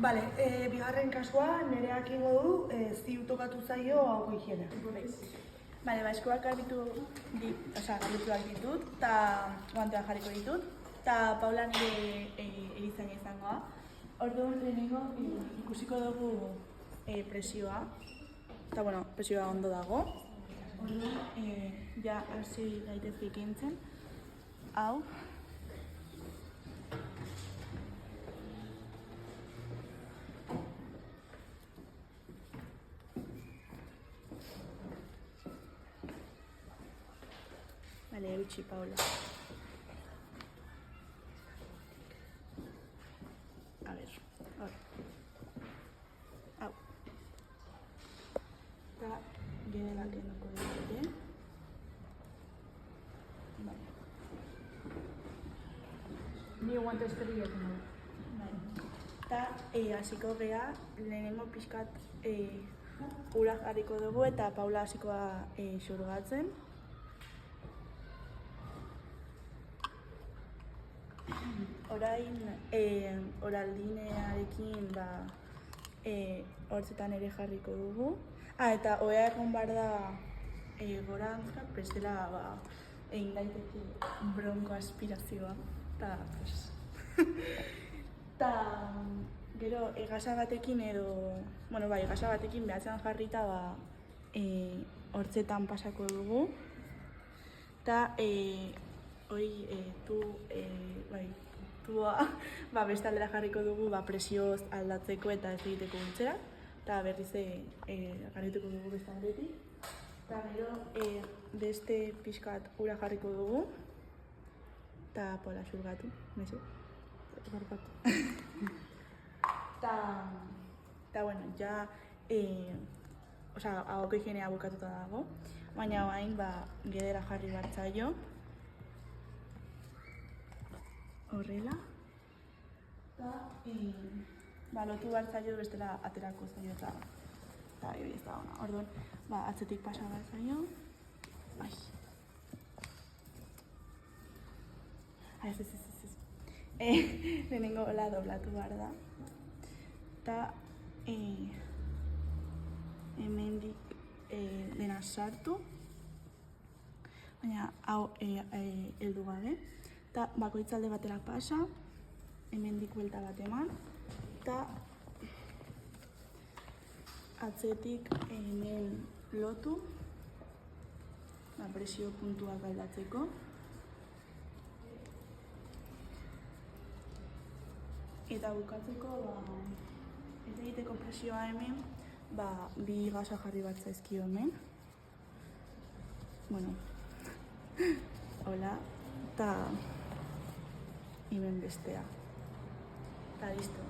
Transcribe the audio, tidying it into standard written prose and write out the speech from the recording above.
Bale, bigarren kasua nereak ingo du ziu tokatu zaio hau higiena. Bale, eskuak garbituak ditut, eta guanteak jarriko ditut, eta Paula nire erizaina izangoa. Orduan lehenengo ikusiko dugu presioa, eta presioa ondo dago. Orduan, ja hasi gaitezke ikintzen, hau. Vale, eutxi, Paula. A ver, ahora. Hau. Eta genera kenduko dute. Vale. Ni guante esteriak nago. Vale. Eta hasiko gea, lehenengo pixkat ura jarriko dugu eta Paula hasikoa xurgatzen. Orain, oraldinearekin hortzetan ere jarriko dugu. Eta ohea egon behar da gorantza, bestela egin daiteke bronko aspirazioa. Eta gero egasa batekin egasa batekin behatzean jarrita hortzetan pasako dugu. Eta tuboa bestaldera jarriko dugu presioz aldatzeko eta ez egiteko gutxera. Eta berriz jarrituko dugu bestaldetik. Eta gero beste pixkat ura jarriko dugu. Eta Paula xurgatu, mezu. Barkatu. Eta ja ahoko higienea bukatuta dago. Baina orain gedera jarri behar zaio. Horrela. Eta lotu behar zaio bestela aterako zaio eta hori ez da ona. Orduan, atzetik pasa behar zaio. Ez. Lehenengo doblatu behar da. Eta hemendik dena sartu. Baina hau heldu gabe. Eta bakoitzalde batera pasa. Hemendik buelta bat eman. Eta atzetik hemen lotu. Presio puntuak aldatzeko. Eta bukatzeko, ez egiteko presioa hemen, bi gasa jarri bat zaizkio hemen. Hola, eta hemen bestea. Eta listo.